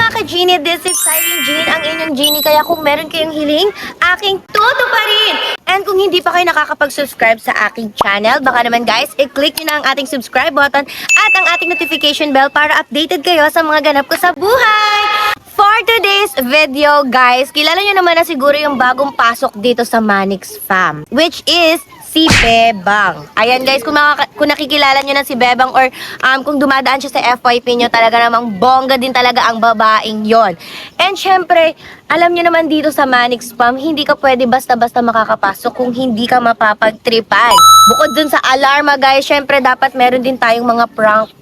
mga ka-Genie, this is Irene Jean, ang inyong Genie. Kaya kung meron kayong hiling, aking tutuparin! And kung hindi pa kayo nakakapag-subscribe sa aking channel, baka naman guys, i-click nyo na ang ating subscribe button at ang ating notification bell para updated kayo sa mga ganap ko sa buhay! For today's video, guys, kilala nyo naman na siguro yung bagong pasok dito sa Manix Fam, which is si Bebang. Ayan guys, kung nakikilala nyo na si Bebang or kung dumadaan siya sa FYP nyo, talaga namang bongga din talaga ang babaeng yon. And syempre, alam nyo naman dito sa Manix Fam, hindi ka pwede basta-basta makakapasok kung hindi ka mapapagtripan. Bukod dun sa alarma guys, syempre dapat meron din tayong mga prank.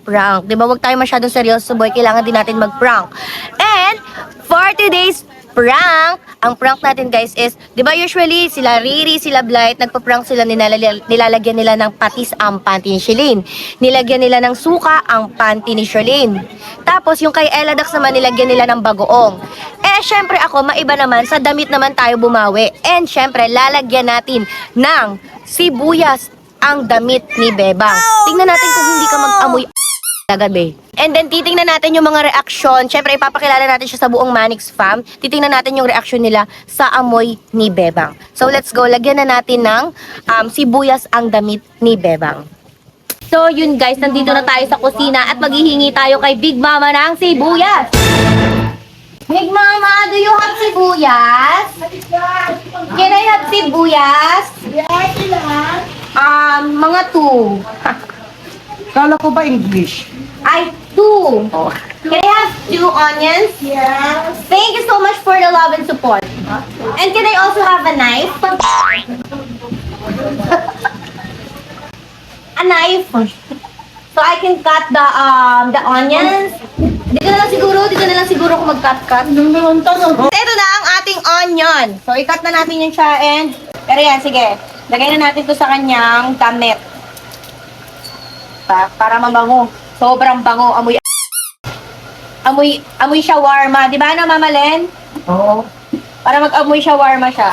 Diba, wag tayo masyadong seryoso boy, kailangan din natin mag-prank. And for today's prank, ang prank natin guys is, di ba usually sila Riri, sila Blight, nagpa-prank sila, nilalagyan nila ng patis ang panty ni Shelin. Nilagyan nila ng suka ang panty ni Shelin. Tapos yung kay Ella Dax naman nilagyan nila ng bagoong. Eh syempre ako, maiba naman, sa damit naman tayo bumawi. And syempre lalagyan natin ng sibuyas ang damit ni Bebang. Tingnan natin kung hindi ka mag-amoy gabi. And then titingnan natin yung mga reaksyon. Syempre ipapakilala natin siya sa buong Manix Fam. Titingnan natin yung reaksyon nila sa amoy ni Bebang. So let's go. Lagyan na natin ng sibuyas ang damit ni Bebang. So yun guys, nandito na tayo sa kusina at maghihingi tayo kay Big Mama ng sibuyas. Big Mama, do you have sibuyas? Can I have sibuyas? Mga 2. Kala ko ba English? Ay, 2. Oh. Can I have 2 onions? Yes. Thank you so much for the love and support. And can I also have a knife? A knife. So I can cut the onions. Dito na lang siguro ako mag-cut. So, ito na ang ating onion. So i-cut na natin yung siya and pero yan, sige. Lagay na natin to sa kanyang damit. Para mabango. Sobrang bango. Amoy shawarma. Di ba, Mama Len? Oo. Para mag-amoy shawarma siya.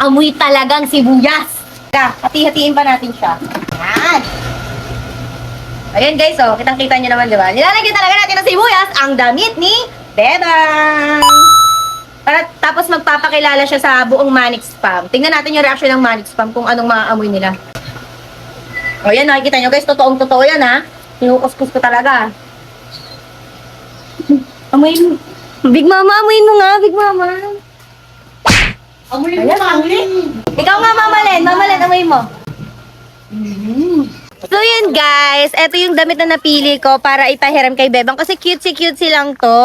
Amoy talagang sibuyas. Hati-hatiin pa natin siya. Yan. Ayan guys, oh. Kitang-kita nyo naman, di ba? Nilalagyan talaga natin ng sibuyas ang damit ni Bebang. Tapos magpapakilala siya sa buong Manix Fam. Tingnan natin yung reaction ng Manix Fam kung anong maamoy nila. O yan, nakikita nyo guys, totoong-totoo yan ha. Kinukuskus ko talaga. Amoyin mo. Big Mama, amoyin mo nga, Big Mama. Amoy mo kami. Ikaw nga, Mama Len, amoyin mo. So yun guys, eto yung damit na napili ko para ipahiram kay Bebang kasi cute-cute lang to.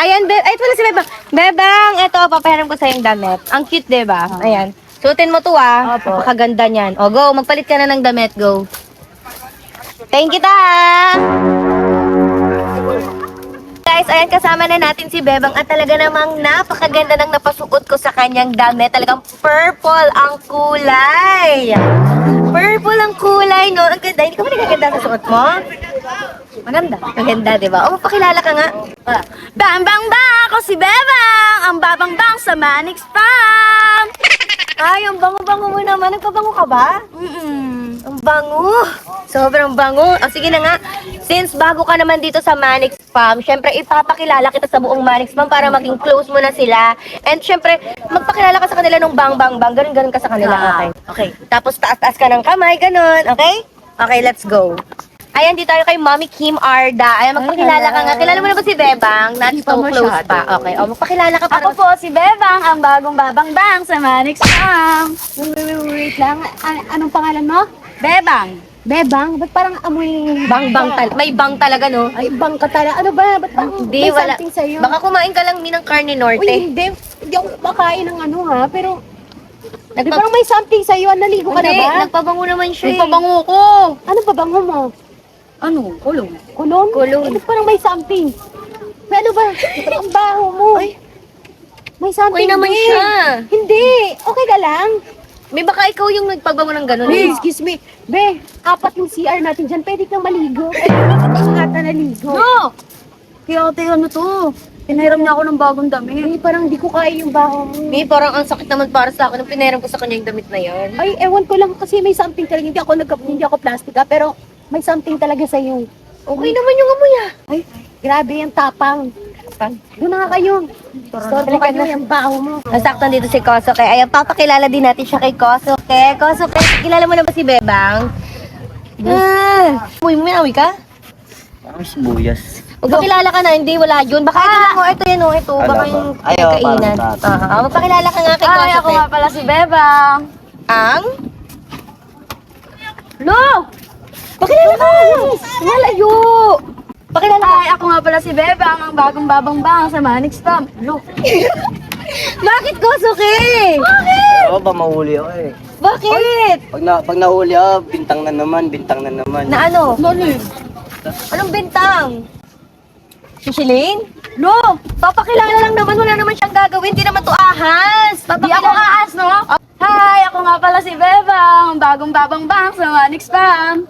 Ayan, ay ito pala si Bebang. Bebang, eto, papahiram ko sa yung damit. Ang cute, diba? Ayan. Suotin mo to ah. Opo. Napakaganda niyan. O go, magpalit ka na ng damit, go. Thank you ta. Guys, ayan, kasama na natin si Bebang at talaga namang napakaganda ng napasuot ko sa kanyang damit. Talagang purple ang kulay. Purple ang kulay, no? Ang ganda. Hindi ka ba nagaganda sa suot mo? Maganda. Maganda, di ba? O, magpakilala ka nga. Bang bang bang! Ako si Bebang! Ang babang-bang sa Manix Fam! Ay, ang bango-bango mo naman. Nagpabango ka ba? Ang bango. Sobrang bango. O, sige na nga. Since bago ka naman dito sa Manix Fam, syempre ipapakilala kita sa buong Manix Fam para maging close mo na sila. And syempre, magpakilala ka sa kanila nung bang-bang-bang. Ganun-ganun ka sa kanila. Okay. Okay. Tapos taas-taas ka ng kamay. Ganun. Okay? Okay, let's go. Ayan, dito tayo kay Mommy Kim Arda. Ayan, magpakilala ka nga. Kilala mo na ba si Bebang? Not so close pa. Okay. O, magpakilala ka para. Ako po si Bebang, ang bagong babang-bang sa Manix Fam! Wait lang. Anong pangalan mo? Bebang. Bebang? Ba't parang amoy... Bang-bang talaga. May bang talaga, no? Ay, bang ka talaga. Ano ba? Ba't parang Hindi, may wala. something sa'yo? Baka kumain ka lang ng karne norte. Uy, hindi. Hindi ako makain ng ano ha, pero... Di parang may something sa'yo. Naligo ka na Hindi, ba? nagpabango naman siya. Nagpabango ko. Ano ba bango mo? Ano? Kulong. Kulon? Kulon. Ba't parang may something? May ano ba? Ang baho mo. Ay. May something. Okay naman din. siya. Hindi. Okay ka lang? May baka ikaw yung nagpabango ng gano'n. Be, excuse me. Be, 4 yung CR natin dyan. Pwede kang maligo. Pwede kang naligo. No! Kaya ate, ano to? Pinahiram niya ako ng bagong damit. Parang di ko kaya yung baho mo. May parang ang sakit naman para sa akin nung pinahiram ko sa kanya yung damit na yan. Ay, ewan ko lang kasi may something talaga. Hindi ako plastic pero may something talaga sa iyo. Okay naman yung amoy ah. Ay, grabe yung tapang. Doon na nga kayo. Sorry ka na yung baho mo. Nasaktan dito si Kosoke. Ayan, papakilala din natin siya kay Kosoke. Kosoke, kilala mo na ba si Bebang? Uy, minawi ka? Parang sibuyas. Magpakilala ka na, hindi, wala yun. Baka ito lang, ito yan, ito. Ano Baka ba? yung Ayaw, kainan. parang Magpakilala ka nga kay Ay, ako Kosoke. nga pala si Bebang. Ang? Lo! Pakilala ka! Malayo! Pakilala ka. Ay, ako nga pala si Bebang, ang bagong babang-bang sa Manix Tom. Lo! Bakit Kosoke? Oo ba, mahuli ako eh. Bakit? Pag nahuli ako, bintang na naman. Na ano? Anong bintang? Sisiling? Lo! Papakilala lang naman, wala naman siyang gagawin. Di naman to ahas. Di ako aas, no? Hi, ako nga pala si Bebang, ang bagong babang-bang sa Manix Tom.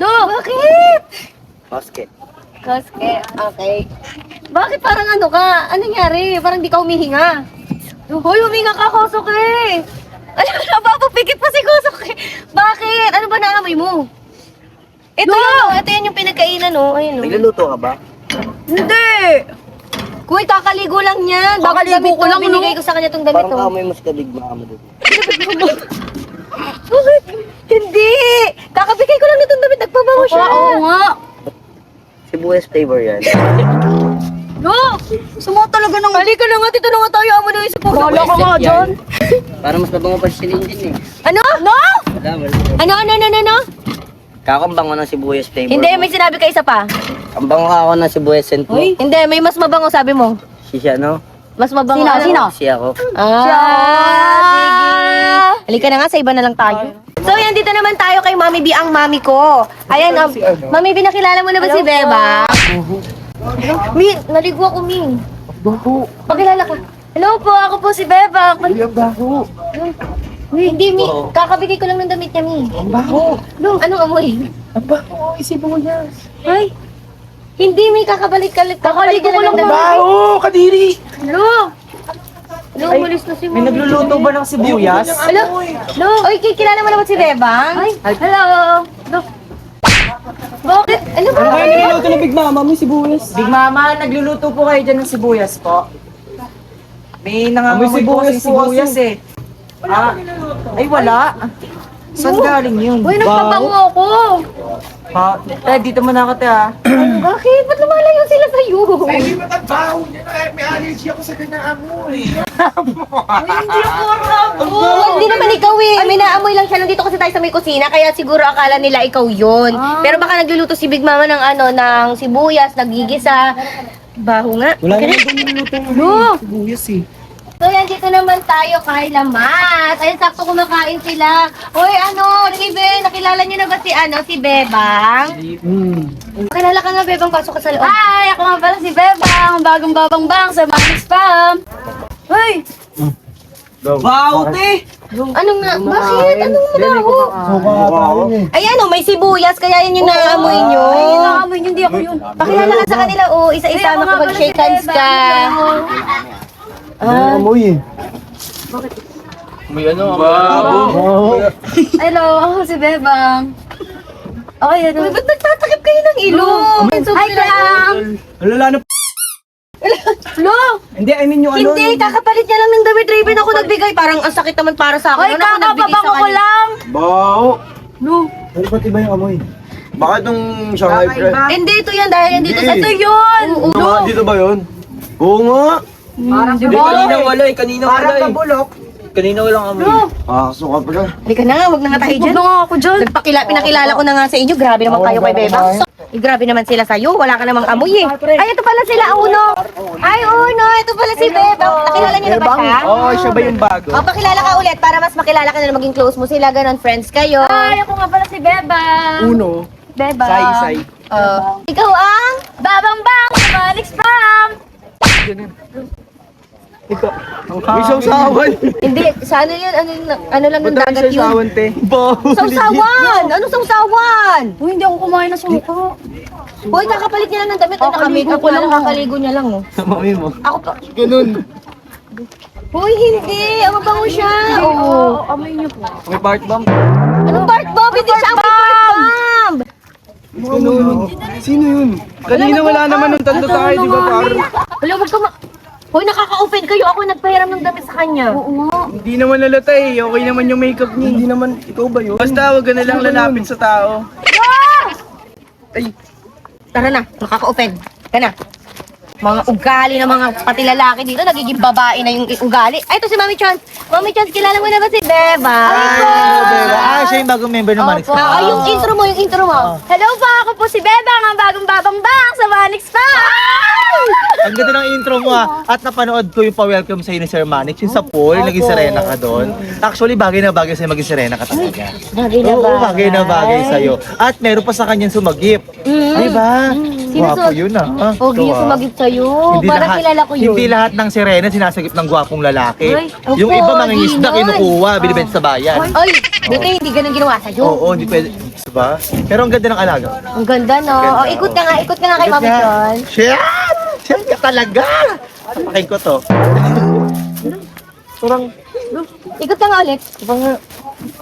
Lo! Bakit? Basket. Koske, okay. Bakit parang ano ka? Ano nangyari? Parang di ka humihinga. Hoy, huminga ka, Kosoke! Ano, napapapikit pa si Kosoke. Bakit? Ano ba naamoy mo? Ito yan yung pinagkainan, oh. Ayun, oh. Nagluluto ka ba? Hindi! Kuy, kakaligo lang yan. Bakit Kakaligo damit ko to? lang, no? Binigay ko sa kanya tong damit, Parang oh. amoy mo sa kadigma mo doon. Bakit? Hindi! Kakabigay ko lang nitong damit. Nagpabango siya. Oo nga. Sibuyas flavor yan. Lo! Sumo talaga ng... Halika na nga, dito na nga tayo. Amo na yung support. Wala ka nga dyan. Para mas mabango pa si Celine din eh. Ano? No? Wala. Ano? Kakambang ko ng sibuyas flavor. Hindi, may sinabi ka isa pa. Kambang ka ako ng sibuyas scent mo. Hindi, may mas mabango sabi mo. Siya, no? Mas mabango. Sino? ano? Sino? Si ako. Sige. Halika na nga, sa iba na lang tayo. So, yan, dito naman tayo kay Mami B, ang mami ko. Ayan, Mami B, nakilala mo na ba si Beba? Mi, naligo ako, Mi. Pakilala ka. Hello po, ako po si Bebang. Hindi, Mi. Kakabigay ko lang ng damit niya, Mi. Ang baho. Anong amoy? Ang baho, isipin mo niya. Ay. Hindi, Mi. Kakaligo ko lang ng Baho, kadiri! Lo! Lo, umalis na si May Mami. nagluluto ba ng sibuyas? Hello? Lo, oy, kilala mo naman si Bebang? Ay, hello. Lo. Bakit? Ano ba? Ano kayo niluluto ng Big Mama? May sibuyas. Big Mama, nagluluto po kayo dyan ng sibuyas po. May nangangamoy po kasi sibuyas eh. Ay wala. Saan galing yun? Uy, nagpabango ako. Ha? Dito mo na kate ha. Bakit? Ba't lumalayo sila sa'yo? Hindi ba tagbaho niya na may allergy ako sa kanyang amoy. Hindi naman ikaw eh. May naamoy lang siya. Nandito kasi tayo sa may kusina, kaya siguro akala nila ikaw yun. Pero baka nagluluto si Big Mama ng ng sibuyas, nagigisa. Baho nga. Wala na yung niluluto ng sibuyas eh. So yan, dito naman tayo kay Lamas. Ayun, sakto kumakain sila. Hoy, Riven, nakilala niyo na ba si Bebang? Nakilala ka nga, Bebang, pasok ka sa loob. Hi, ako nga pala si Bebang, ang bagong babang-bang sa Manix Tom. Hoy! Baho te! Ano nga? Bakit? Anong mabaho? Ayan may sibuyas, kaya yun yung naamoy nyo. Ay, nakaamoy niyo, hindi ako yun. Pakilala ka sa kanila, isa-isa, Ay, ako nga pala makapag-shake si hands ka. Bebang. Amoy eh. Hello, ako si Bebang. Okay, ano? Uy, ba't nagtatakip kayo ng ilong? Hi, Kang! Alala na Lo! Hindi, I mean yung ano. Hindi, kakapalit niya lang ng damit. Raven ako nagbigay. Parang ang sakit naman para sa akin. Hoy, Ano ako nagbigay sa kakapabango ko kanya? lang! Baho! No. Ano ba't iba yung amoy? Baka itong Shanghai Fred. Hindi, ito yan dahil yan dito sa... Ito yun! Dito ba yun? Oo nga. Parang Kanina wala eh. Kanina wala Parang eh. kabulok. Kanina walang amoy. Suka pa na. Halika na nga, huwag na nga tayo Huwag dyan. na nga ako dyan. Pinakilala ko na nga sa inyo. Grabe naman kayo kay Beba. Grabe naman sila sa'yo. Wala ka namang amoy eh. Ay, ito pala sila, Uno. Ay, Uno. Ito pala si Beba. Nakilala niyo na ba siya? Oo, siya ba yung bago? O, pakilala ka ulit para mas makilala ka na maging close mo sila. Ganon, friends kayo. Hi, ako nga pala si Bebang. Uno. Bebang. Say. Ikaw ang... Babang-bang sa Manix Tom. May sausawan. Hindi, sa ano yun? Ano lang ng dagat yun? Sausawan, te. Sausawan! Ano sausawan? Uy, hindi ako kumain na suka. Hoy, kakapalit niya lang ng damit. Ay, nakamake up Kakaligo ko lang, lang. kakaligo niya lang, oh. Sa mami mo. Ako pa. Ganun. Hoy, hindi. Ang mabango siya. Oo. Amoy niyo po. May part bomb. Anong Bart Bomb? Hindi siya ang Bart Bomb! Ganun. Sino yun? Kanina wala naman nung tatlo tayo, di ba, par? Wala, wag ka Hoy, nakaka-open kayo. Ako nagpahiram ng damit sa kanya. Oo nga. Hindi naman nalata eh. Okay naman yung makeup niya. Hindi naman, ikaw ba yun? Basta wag ka na lang lalapit sa tao. Ay, Tara na, nakaka-open. Ka na. Mga ugali ng mga pati lalaki dito, nagiging babae na yung ugali. Ay, ito si Mami Chance. Mami Chance, kilala mo na ba si Beba? Siya yung bagong member ng Manix Opo. Pam. Yung intro mo, yung intro mo. Hello po, ako po si Bebang, ang bagong babang bang sa Manix pa. Ang ganda ng intro mo At napanood ko yung pa-welcome sa'yo ni Sir Manix. Yung sa pool, naging serena ka doon. Actually, bagay na bagay sa'yo maging serena ka talaga. Bagay na Oo, bagay na bagay sa'yo. At meron pa sa kanyang sumagip. Di ba? Sino Gwapo yun Pogi yung sumagip sa'yo. Parang kilala ko yun. Hindi lahat ng sirena sinasagip ng gwapong lalaki. Ay, ang Yung iba mga pogi isda nun. kinukuha, binibenta sa bayan. Ay, dito hindi ganun ginawa sa'yo. Oo, hindi pwede. Diba? Pero ang ganda ng alaga. Ang ganda, no? O, ikot ka nga kay Mami Chon. Shit! Shit ka talaga! Papakin ko to. Parang, Ikot ka nga ulit.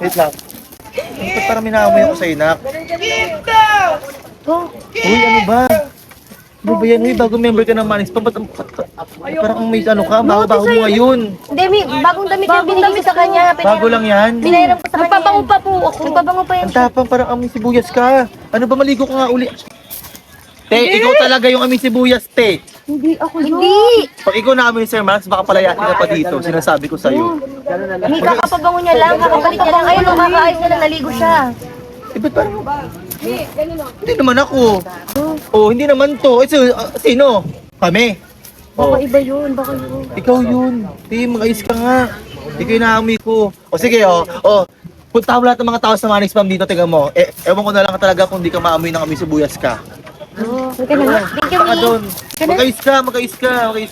wait lang. Ba't parang minaamoy ako sa inak? Oh, Uy, ano ba? Ano ba yan? Uy, bago member ka ng Manix Pam. Ba't parang ang may ano ka? Bago-bago mo ngayon. hindi, bagong damit yung binigay ko sa kanya. Bago lang yan. Pinahiram ko sa kanya. Nagpabango pa po ako. Nagpabango pa yan Ang tapang parang amoy sibuyas ka. Ano ba maligo ka nga uli? Te, ikaw talaga yung amoy sibuyas, te. Hindi ako yun. Hindi! Pag ikaw na amoy ni Sir Max, baka palayasin ka pa dito. Sinasabi ko sa'yo. Hindi, kakapabango niya lang, kakapalit niya lang. Ayun, kakaayos na lang, naligo siya. Eh, ba't parang... Hindi naman ako. Oh, hindi naman to. Eh, sino? Kami. Oh, Iba yun, baka yun. ikaw yun. Te, mag-ayos ka nga. Ikaw yung naamoy ko. O sige, punta mo lahat ng mga tao sa Manix Pam dito, tiga mo. Ewan ko na lang talaga kung di ka maamoy ng amoy sibuyas ka. Thank you, Baka Mi. doon. Mag-ayos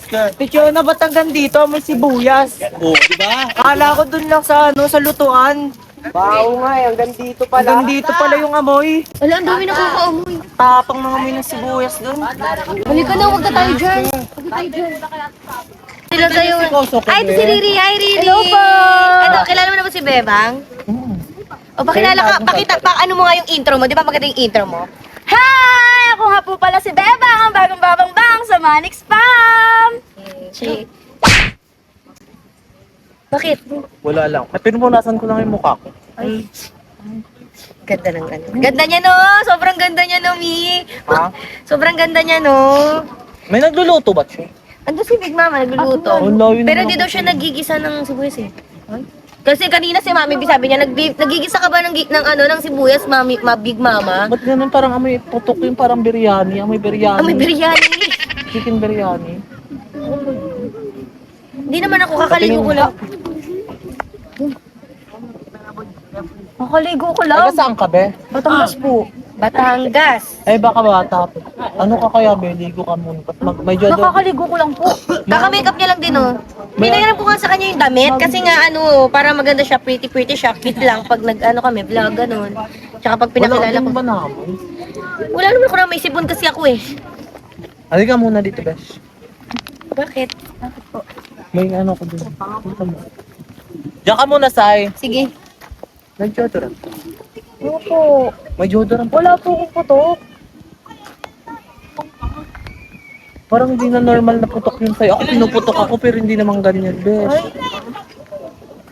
ka. Picture na ba't hanggang dito may sibuyas? Oh, di ba? Akala ko dun lang sa sa lutuan. Bao nga hanggang dito pala. Hanggang dito pala yung amoy. Wala, ang dami na kakaamoy. Tapang ng amoy ng sibuyas dun. Halika na, huwag na tayo dyan. Huwag na tayo dyan. Sila tayo. Ay, ito si Riri. Hi, Riri. Hello po. Ano, kilala mo na ba si Bebang? O, pakilala ka, ano mo nga yung intro mo? Di ba maganda yung intro mo? Hi! Ako nga po pala si Bebang, ang bagong babang bang sa Manix Pam. Bakit? Wala lang. Pinupunasan ko lang yung mukha ko. Ganda ng ano. Ganda niya, no? Sobrang ganda niya, no, Mi? Ha? Sobrang ganda niya, no? May nagluluto ba siya? Ando si Big Mama, nagluluto. Pero di daw siya nagigisa ng sibuyas, eh. Kasi kanina si Mami, sabi niya, nagigisa ka ba ng sibuyas, Big Mama? Ba't ganun parang amoy putok yung parang biryani? Amoy biryani. May biryani. Chicken biryani. Hindi naman ako, kakaligo ko lang. Kakaligo ko lang. Taga saan ka, be? Batangas po. Batangas. Ay, baka bata. Ano ka kaya, be? Ligo ka muna. Medyo Nakakaligo ko lang po. Kaka-makeup niya lang din, oh. Pinahiram ko nga sa kanya yung damit kasi nga, para maganda siya, pretty siya, cute lang pag kami, vlog, ganun. Tsaka pag pinakilala ko. ba naman? Wala naman ako na may sipon kasi ako, eh. Halika muna dito, besh. Bakit? May ano ko dun. Dito mo. Diyan ka muna, Sai. Sige. May deodorant. Opo. May deodorant. Wala po akong putok. Parang hindi na normal na putok yun sa'yo. Ako pinuputok ako pero hindi naman ganyan, besh.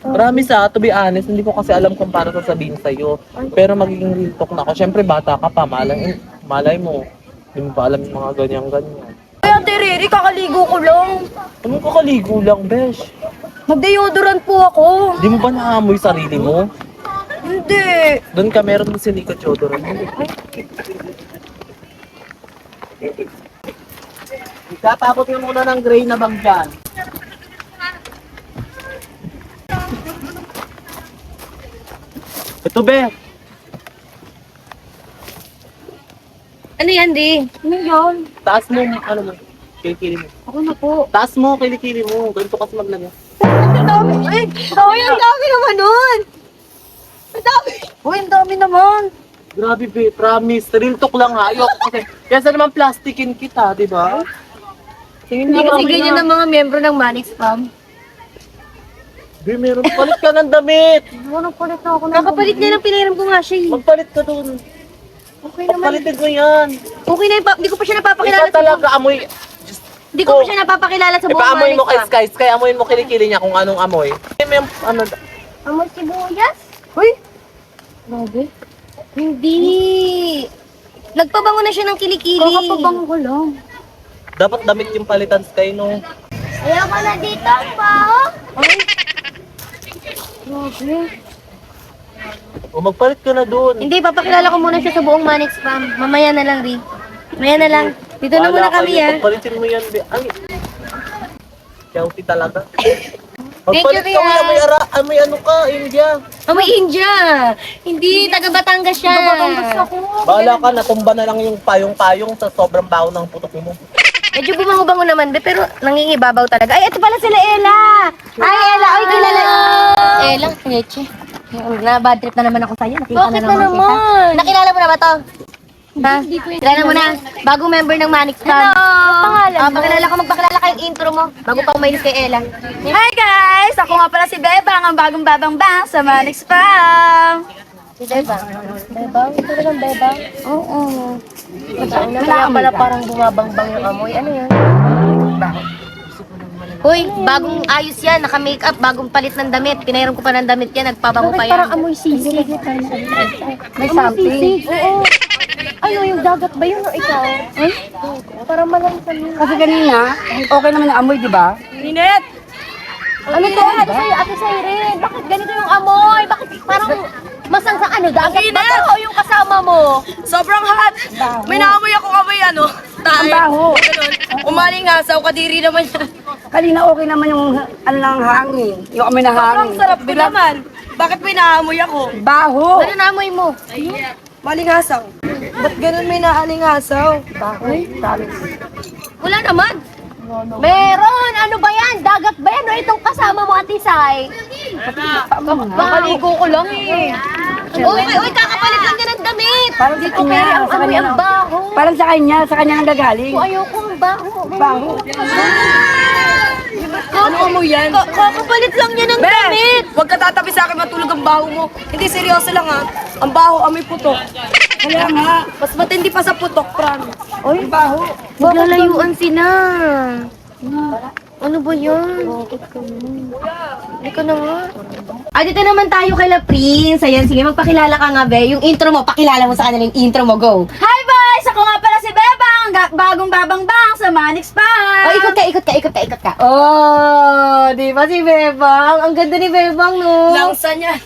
Marami to be honest, hindi ko kasi alam kung paano sasabihin sa'yo. Pero magiging real talk na ako. Siyempre, bata ka pa, malay mo. Hindi mo pa alam yung mga ganyan-ganyan. Ay, Ate Riri, kakaligo ko lang. Anong kakaligo lang, besh? Mag-deodorant po ako. Di mo ba naamoy sarili mo? Hindi. Doon ka meron din si Nico deodorant. Tatapot mo muna ng gray na bag dyan. Ito, be. Ano yan, Di? Ano yun? Taas mo, ano mo. Kilikili mo. Ako na po. Taas mo, kilikili mo. Ganito kasi maglagay. Ang dami. Ay, ang dami naman nun. Ang dami. Uy, ang dami naman. Grabe, be. Promise. Real talk lang ha. Ayoko kasi. Kesa naman plastikin kita, di ba? Tingin Hindi na kasi kami ganyan na. ng mga miyembro ng Manix Fam. Be, meron. Palit ka ng damit. Ano palit na ako na? Kakapalit niya ng pinairam ko nga siya eh. Magpalit ka dun. Okay naman. Magpalitin mo yan. Okay na, hindi ko pa siya napapakilala Ikaw talaga amoy. Hindi ko pa siya napapakilala sa buong Ipaamoy mo Manix kay Fam. Sky. Sky, amoyin mo kilikili niya kung anong amoy. May ano, Amoy sibuyas? Uy! Grabe. Hindi. Nagpabango na siya ng kilikili. Kakapabango ko lang. dapat damit yung palitan, Sky, no? Ayoko na dito po. Grabe. O magpalit ka na dun. Hindi, papakilala ko muna siya sa buong Manix Fam. Mamaya na lang, Ri. Mamaya na lang. Dito na muna kami, ah. Pagpalitin mo yan, be. Ay. Healthy talaga. Thank Magpalit you, ka, Ria. may ano ka, India. May India. Hindi, taga Batangas siya. Batangas ako. Bahala ka, natumba na lang yung payong-payong sa sobrang baho ng putok mo. Medyo bumango-bango naman, be, pero nangingibabaw talaga. Ay, ito pala sila, Ella. Ay, Ella. Ay, kilala. Ella, leche. Na-bad trip na naman ako sa'yo. Nakita Bakit na na naman kita. naman? Nakilala mo na ba to? Ha? Kilala mo na. Bagong member ng Manix Fam. Ano? Pangalan mo? Magpakilala kayong intro mo. Bago pa umalis kay Ella. Hi guys! Ako nga pala si Bebang, ang bagong babang bang sa Manix Fam. Si Bebang. Bebang? Talagang Bebang? Oo. Kaya pala parang bumabangbang yung amoy. Ano yun? Hoy, bagong ayos yan. Naka-makeup, bagong palit ng damit. Pinairam ko pa ng damit yan. Nagpabango pa yan. amoy sisig? May something? Oo. Ano, yung dagat ba yun o ikaw? Eh? Parang malamsan yun. Kasi kanina, okay naman yung amoy, di ba? Ninette! Ano to? Ate Siren, bakit ganito yung amoy? Bakit parang masang sa ano? Dagat ba to? O yung kasama mo? Sobrang hot. May naamoy ako kamay Ang baho. Umaling nga sa kadiri naman yan. Kanina okay naman yung ano ng hangin. Yung amoy na Sobrang hangin. sarap din naman. Bakit may naamoy ako? Baho. Ano naamoy mo? Malingasaw. Ba't ganun may naalingasaw? Wala naman. Meron! Ano ba yan? Dagat ba yan? O itong kasama mo, Ate Sai? Kakaligo ko lang eh. Uy, kakapalit lang niya ng damit. Parang sa kanya, Ang sa amoy kanya. ang baho. Parang sa kanya nang gagaling. Ayoko ang baho. Baho. Ano amoy yan? Kakapalit lang niya ng damit. Huwag ka tatabi sa akin, matulog ang baho mo. Hindi, seryoso lang ha. Ang baho, amoy putok. Kaya nga. Mas matindi pa sa putok, promise. Oy, baho. Maglalayuan sila. Ano ba yun? Hindi ko na nga. Dito naman tayo kay La Prince. Ayan, sige, magpakilala ka nga, be. Yung intro mo, pakilala mo sa kanila yung intro mo. Go. Hi guys! Ako nga pala si Bebang, bagong babang bang sa Manix Fam. Oh, ikot ka. Oh, di ba si Bebang? Ang ganda ni Bebang, no? Langsa niya.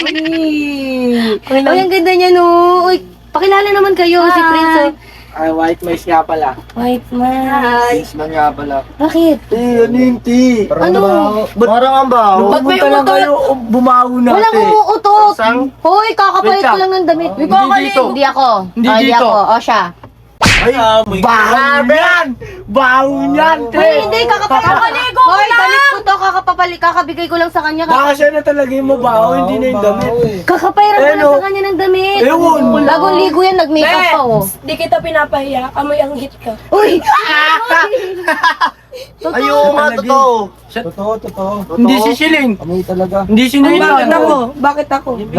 Uy, ang ganda niya, no? Uy, pakilala naman kayo, si Prince. Oh. Ay, white mice nga pala. White man. Mice man nga pala. Bakit? Ano yung tea? Ano? Parang ang baho. Ba't may lang umutot? kayo bumaho natin. Walang umuutot. Sang? Hoy, kakapalit Wait ko lang. lang ng damit. Hindi dito. Hindi ako. Hindi Hindi dito. ako. O, siya. Ay, baho yan! Baho yan, te! Hoy, hindi, kakaligo ko lang! Damit ko to, kakabigay ko lang sa kanya. Baka siya na talaga yung mabaho, hindi na yung damit. Kakapairan ko lang Ano? sa kanya ng damit. Ewan. Bagong ligo yan, nag-makeup pa, oh. Di kita pinapahiya, amoy ang hit ka. Uy! Ayaw nga, totoo. Totoo. Hindi sisiling. Amoy talaga. Hindi siniling. Bakit ako? Bakit ako? Dito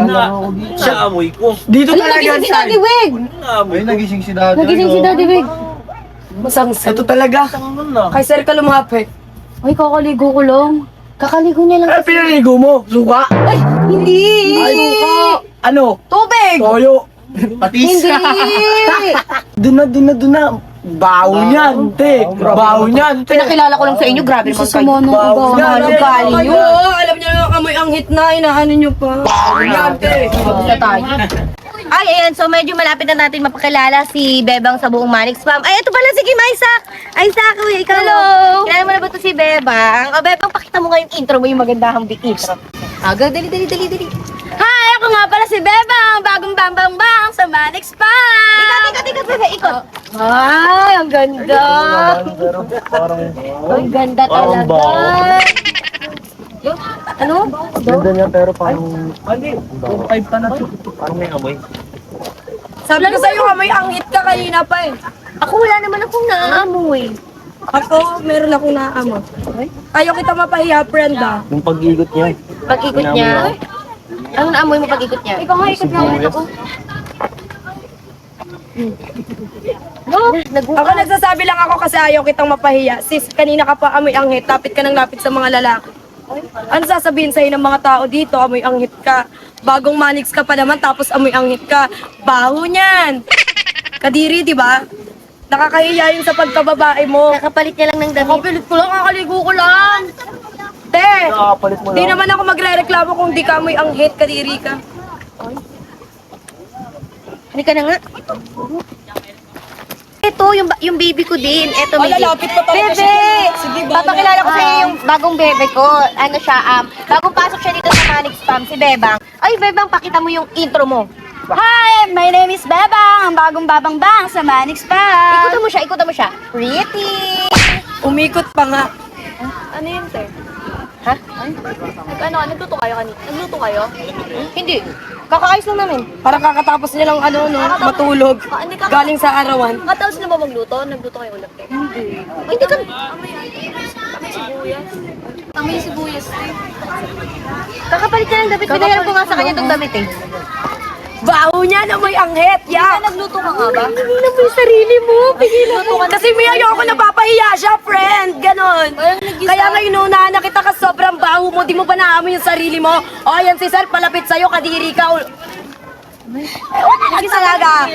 Ano, talaga nagising si yan, Daddy Wig! Ay, nagising si Daddy. Nagising si Daddy Wig. Masangsa. Ito talaga. Kay sir ka lumapit. Uy, kakaligo ko lang. Kakaligo niya lang. Ay, pinaligo mo. Suka. Ay, hindi! Ano? Tubig! Toyo. Hindi! Doon na. Baho niyan, te. Baho niyan, te. Pinakilala ko lang sa inyo, grabe naman kayo. Baho Sama ng galing Kayo, nyo. alam niyo na amoy ang hit na, inaano niyo pa. Baho niyan, te. Sa tayo. Ay, ayan. So, medyo malapit na natin mapakilala si Bebang sa buong Manix Fam. Ay, ito pala si Kim Isaac. Isaac, uy, ikaw. Hello. Kilala mo na ba ito si Bebang? O, Bebang, pakita mo nga yung intro mo, yung magandang big intro. Go, dali. Hi! Ako nga pala si Bebang, bagong babang bang sa Manix Fam. Ikot, Bebe, ikot. Ay, ang ganda. Pero parang, Ang ganda Parang talaga. Ano? ganda niya pero parang, hindi, 2.5 pa na. Parang may amoy. Sabi ko sa'yo, amoy anghit ka kanina pa eh. Ako wala naman akong naaamoy. Ako, meron akong naamoy. Ayaw kita mapahiya, friend ah. Yung pag-igot niya. Pag-ikot niya. Anong naamoy mo pag-ikot niya? Ikaw nga, ikot nga ulit ako. Ako nagsasabi lang ako kasi ayaw kitang mapahiya. Sis, kanina ka pa amoy anghit, lapit ka ng lapit sa mga lalaki. Ano sasabihin sa'yo ng mga tao dito? Amoy anghit ka. Bagong manix ka pa naman, tapos amoy anghit ka. Baho niyan. Kadiri, di ba? Nakakahiya yun sa pagkababae mo. Kakapalit niya lang ng damit. Kapilit ko lang, kakaligo ko lang. Te, Nakakapalit mo di lang. naman ako magre-reklamo kung di ka amoy anghit, kadiri ka. Halika na nga. Ito, yung baby ko din. Ito, Ay, baby. lalapit pa talaga Bebe! siya. Sige, bahala. Papakilala ko sa'yo yung bagong bebe ko. Ano siya, bagong pasok siya dito sa Manix Spam, si Bebang. Ay, Bebang, pakita mo yung intro mo. Hi, my name is Bebang, ang bagong babang-bang sa Manix pa. Ikutan mo siya. Pretty! Umikot pa nga. Ano yun, sir? Ha? Ano, nagluto kayo kanina? Nagluto kayo? Hindi. Kakaayos lang namin. Parang kakatapos nilang matulog. Galing sa arawan. Katapos na ba magluto? Nagluto kayo ulit kayo? Hindi ka... Amoy sibuyas. Amoy sibuyas. Kakapalit niya ng damit. Pinahiram ko nga sa kanya itong damit eh. Baho niya na may anghit. Yak! Nagluto ka nga ba? Ano na may sarili mo? Pigilan mo. Kasi may ayoko napapahiya siya, friend. Ganon. Kaya ngayon inunahan na kita ka sobrang baho mo. Di mo ba naamoy yung sarili mo? O, yan si sir, palapit sa'yo, kadiri ka. Ewan talaga.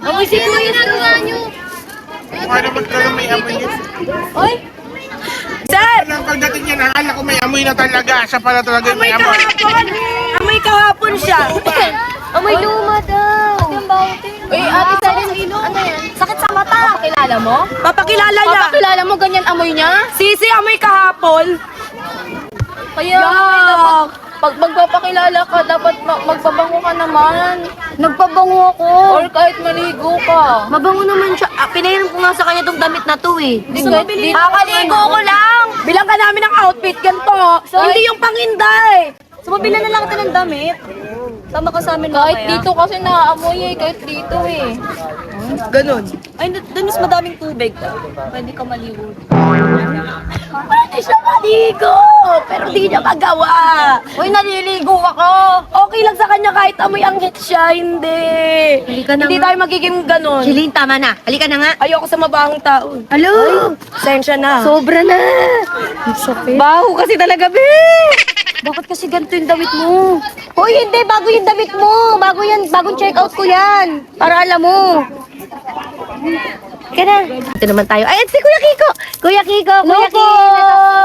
Amoy sibuyas na nga niyo. Mukha naman talaga may amoy niya. Oy! Sir! Nang pagdating niya, nakala ko may amoy na talaga. Siya pala talaga yung Amoy may amoy. kahapon! Amoy kahapon siya! Amoy luma daw. Uy, ate Sally, ano yan? Sakit sa mata. Kilala mo? Papakilala niya! Kilala mo ganyan amoy niya? Sisi, amoy kahapon! Kaya, pag magpapakilala ka, dapat magpabango ka naman. Nagpabango ako. Or kahit maligo ka. Mabango naman siya. Pinahiram ko nga sa kanya tong damit na to eh. Kakaligo ko lang! Bilang ka namin ng outfit, ganito. Hindi yung panginday! Sumabila na lang ito ng damit. Tama ka sa amin kahit dito kasi naaamoy eh. Kahit dito eh. Ganon. Ay, doon mas madaming tubig. Pwede ka maligo. Pwede siya maligo! Pero di niya magawa! Uy, naliligo ako. Okay lang sa kanya kahit amoy anghit siya, hindi. Halika na Hindi nga. tayo magiging ganon. Jeline, tama na. Halika na nga. Ayoko sa mabahong tao. Hello? Sensya na. Sobra na. Baho kasi talaga, be. Bakit kasi ganito yung damit mo? Hoy, hindi. Bago yung damit mo. Bago yan. Bagong check out ko yan. Para alam mo. Kaya na. Ito naman tayo. Ay, si Kuya Kiko. Kuya Kiko. Kuya Kiko.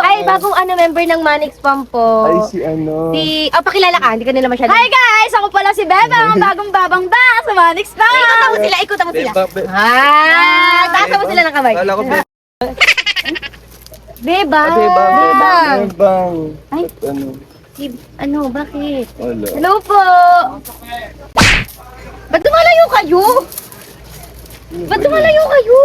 Ay, bagong member ng Manix Spam po. Ay, si ano. Pakilala ka. Hindi ka nila masyado. Hi guys, ako pala si Bebang, ang bagong babang-bang sa Manix pa. Ikutan mo sila. Ikutan mo sila. Taasa mo sila ng kamay. Kala ko, Beba. Bebang. Ay. Ano? Bakit? Wala. Hello po! Ba't dumalayo kayo? Ba't dumalayo kayo?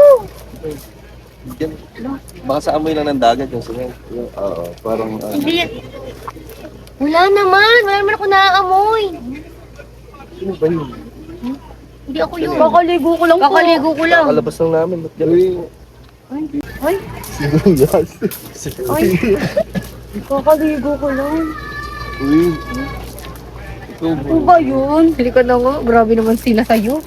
Baka sa amoy lang ng dagat yung sinay. Oo, parang Hindi. Wala naman ako naaamoy. Sino ba yun? Hindi ako yun. Kakaligo ko lang po. Kakaligo ko lang. Kakalabas lang namin. Ba't gano'n? Ay. Sibuyas. Ay. Kakaligo ko lang. Uy. Ikaw ba? Ano ba yun? Halika na nga. Grabe naman sila sa'yo.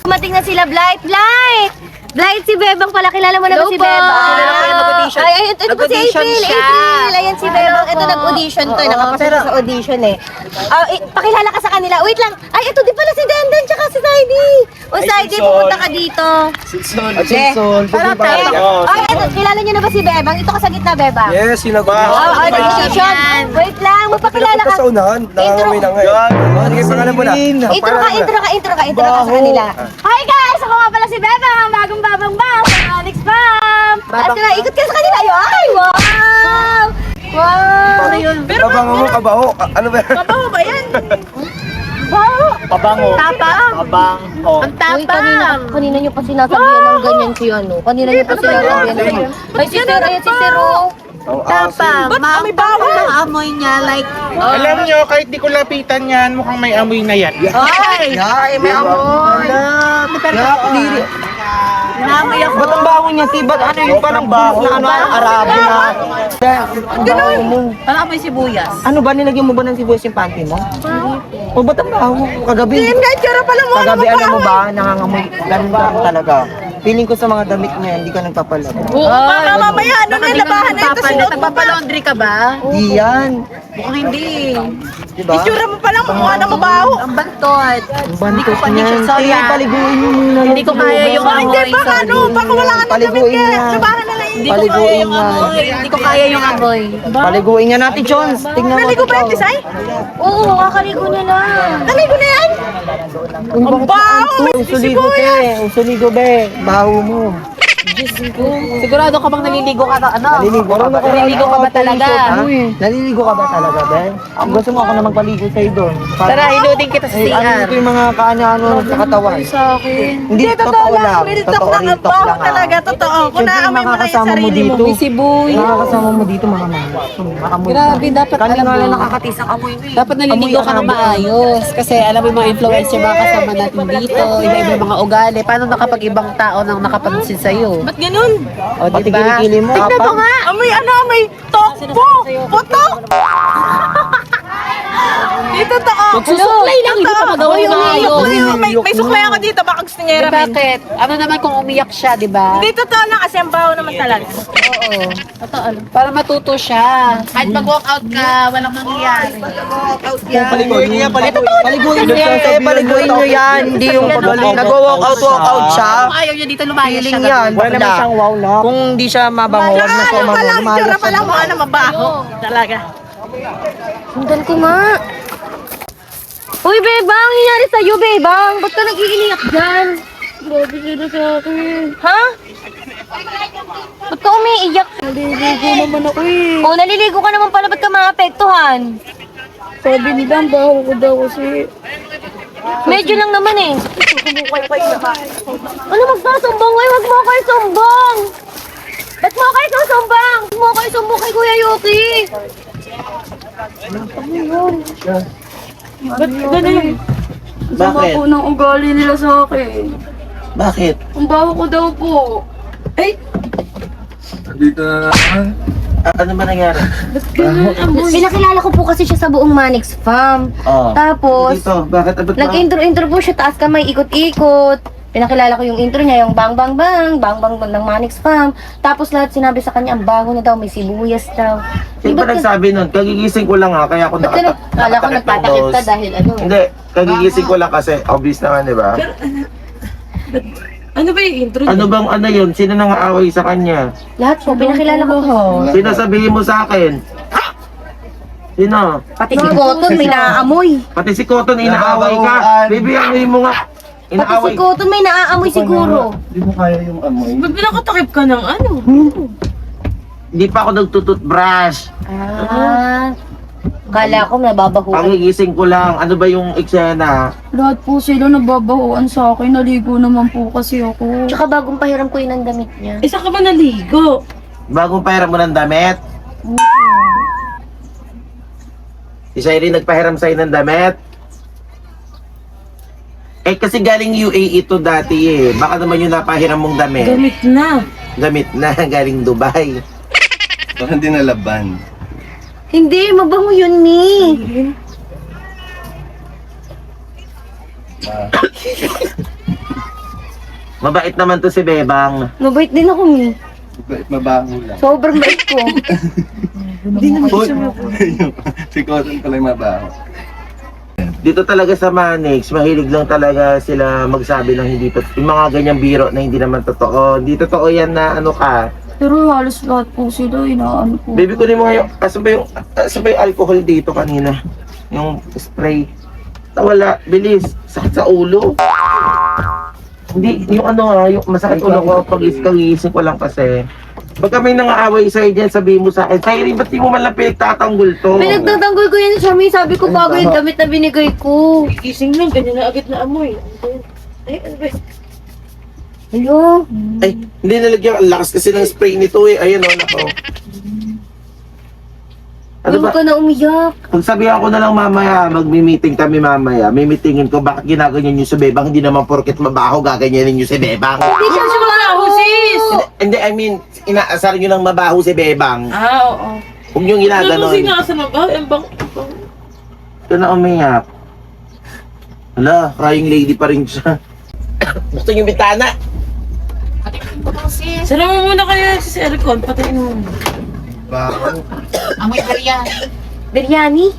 Dumating na sila, Blight! Blight! Blight, si Bebang pala. Kilala mo na ba si Bebang? Ay, ito po si April. April. Ayan si Bebang. Ito nag-audition to. Nakapasok siya sa audition eh. Pakilala ka sa kanila. Wait lang. Ay, ito din pala si Denden tsaka si Saidi. O Saidi, pupunta ka dito. Silson. Silson. Ay, ito. Kilala niyo na ba si Bebang? Ito ka sa gitna, Bebang. Yes, sinagot mo. Audition. Wait lang. Magpakilala ka. Sa unahan. Nangangamoy na ngayon. Sige, pangalan mo na. Intro ka sa kanila. Hi guys, ako nga pala si Bebang, ang bagong babang-bang sa Manix Spam. At ikot ka sa kanila. Ay, wow! Wow! Kabango mo, kabaho. Ano ba? Kabaho ba yan? Wow! Pabango. Tapang! Pabango. Ang tapang! Kanina nyo pa sinasabihan ng ganyan si ano. Kanina nyo pa sinasabihan ng ganyan. Ay, si Sir, ayan si Sir, oh. Tapang! Ba't may bawal ng amoy niya? Like, Alam nyo, kahit di ko lapitan yan, mukhang may amoy na yan. ay! Ay, may amoy. Nakakadiri. Namoy ako. Ba't ang baho niya, Tibat? Ano yung parang baho na Arabo na? Ang baho mo. Ano amoy sibuyas? Ano ba, nilagyan mo ba ng sibuyas yung panty mo? O ba't ang baho? Kagabi. Kagabi, alam mo ba, nangangamoy. Ganun ka talaga. Feeling ko sa mga damit niya, hindi ka nagpapalab. Baka mamaya, ano na labahan na ito? Nagpapalaundry ka ba? Di yan. Mukhang hindi. Diba? mo pa lang, mukha na mabaho. Ang bantot. Ang bantos Hindi niya. ko sorry, Sige, ah. paliguin mo muna. Hindi ko kaya yung amoy. Sorry. Baka wala ka na damit niya. Hindi ko kaya yung amoy. Hindi ko kaya yung amoy. Paliguin niya natin, Jones. Tingnan mo. Naligo ba yung design? Oo, kakaligo niya lang. Kaligo na yan? Ang baho! Usuligo, te. Usuligo, be. Baho mo. Sigurado ka bang naliligo ka na ano? Naliligo ka ba? Naliligo ka ba talaga? Naliligo ka ba talaga, be? Gusto mo ako na magpaligo sa'yo doon. Tara, iluding kita sa Eh, ano CR. ito yung mga kaano sa katawan? Sa akin. Hindi, totoo lang. Totoo rin, totoo lang. Talaga, totoo. Siyempre, makakasama mo dito. May sibuy. Makakasama mo dito, mga makamoy. Grabe, dapat Kami alam nga lang mo. nakakatis ang amoy mo eh. Dapat naliligo ka ng maayos. Kasi alam mo yung mga influencer, mga kasama natin dito, iba-iba yung mga ugali. Paano nakapag ibang tao nang nakapansin sa'yo? Ba't ganun? O, pati kilikili mo. Tignan mo nga! Amoy ano, amoy tokpo! Putok! Di totoo. Magsusuklay lang, hindi pa magawa yung maayos. May suklay ako dito, baka gusto niya iramin. Bakit? Ano naman kung umiyak siya, di ba? Di totoo lang kasi ang baho naman talaga. Oo. Totoo. Para matuto siya. Kahit mag-walk out ka, walang mangyayari. Paliguin niya, paliguin niyo yan. Paliguin niyo yan. Hindi yung nag-walk out siya. Kung ayaw niya dito, lumayas siya. Feeling yan. Wala naman siyang wow na. Kung hindi siya mabango, wag na siya mabango. Tsura pa lang mo, ano, mabaho. Talaga. Sundan ko nga. Uy, Bebang! Nangyari sa'yo, Bebang! Ba't ka nag-iiyak dyan? Grabe sila sa akin. Ha? Ba't ka umiiyak? Naliligo naman ako eh. Oh, naliligo ka naman pala. Ba't ka maapektuhan? Sabi nila, ang baho ko daw kasi. Medyo lang naman eh. Ano magpasumbong? Uy, wag mo ako isumbong! Ba't mo kayo susumbang? Ba't mo kayo sumbong kay Kuya Yuki? Ba't ganun? Sama Bakit? po ng ugali nila sa akin. Bakit? Ang baho ko daw po. Ay, Ano ba nangyari? Pinakilala ko po kasi siya sa buong Manix Farm. Oh. Tapos, Dito, bakit? Abot nag-intro po siya, taas kamay, ikot-ikot. Pinakilala ko yung intro niya, yung bang bang bang, bang bang bang ng Manix Farm. Tapos lahat sinabi sa kanya, ang bago na daw, may sibuyas daw. Sino ba nagsabi nun? Kagigising ko lang ha, kaya ako Ba't ka kala ko nagpatakip ka dahil ano? Hindi, kagigising ko lang kasi obvious naman, di ba? Ano ba yung intro? Ano bang ano yun? Sino nang aaway sa kanya? Lahat po, pinakilala ko po. Sino sabihin mo sa akin? Sino? Pati si Cotton, may naaamoy. Pati si Cotton, inaaway ka. Baby, amoy mo nga. Pati si Inaaway. Cotton, may naaamoy siguro. Ba't pinakatakip ka ng ano? Hindi pa ako nagtututbrush. Ah, kala ko nababahuan. Kagigising ko lang. Ano ba yung eksena? lahat po sila nababahuan sa akin. Naligo naman po kasi ako. Tsaka bagong pahiram ko yun ang damit niya. Isa ka ba naligo? Bagong pahiram mo ng damit? Si Shireen nagpahiram sa'yo ng damit? Eh kasi galing UAE ito dati eh. Baka naman yung napahiram mong damit. Gamit na. Gamit na, galing Dubai. Parang di nalaban. Hindi, mabango yun, Mi. Mabait naman to si Bebang. Mabait din ako, Mi. Mabaho lang. Sobrang bait ko. Si Cotton pala yung mabaho. Dito talaga sa Manix, mahilig lang talaga sila magsabi ng hindi totoo. Yung mga ganyang biro na hindi naman totoo. Hindi totoo yan na ano ka. Pero halos lahat po sila, inaano po. Baby, kunin mo nga yung, asan ba yung alcohol dito kanina? Yung spray. Wala, bilis. Sakit sa ulo. Hindi, yung ano ha, yung masakit ulo ko pag kagising ko lang kasi. Pag kami nangaaway sa'yo dyan, sabihin mo sa akin, Cyrene, ba't di mo man lang pinagtatanggol to? Pinagtatanggol ko yan sa amin. Sabi ko bago yung damit na binigay ko. Gising lang, ganyan na agad na amoy. Ay, ano ba? Hello? Ay, hindi nalagyan. Ang lakas kasi ng spray nito eh. Ayun o, nako. Ano Huwag ba? ka na umiyak. Kung sabihan ko na lang mamaya, magmi-meeting kami mamaya, mimitingin ko bakit ginaganyan nyo sa Bebang, hindi naman porket mabaho, gaganyanin nyo si Bebang. Hindi siya mabaho, sis! Hindi, I mean, inaasar nyo ng mabaho si Bebang. Ah, oo. Huwag nyo ginaganon. Sa mabaho? Ang bang... Ito na umiyak. Hala, crying lady pa rin siya. Gusto nyo bitana? Sala mo muna kayo, sis Ericon. Patayin mo. Baho. Biryani?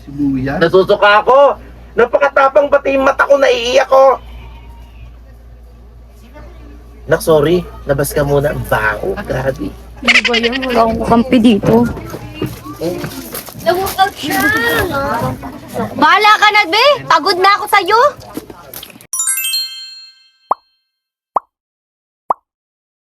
Sibuyas. Nasusuka ako. Napakatapang pati yung mata ko, naiiyak ko. Nak, sorry. Labas ka muna. Ang baho. Grabe. Ano ba yan? Wala akong kampi dito. Nawag siya. Bahala ka na, be. Pagod na ako sa'yo.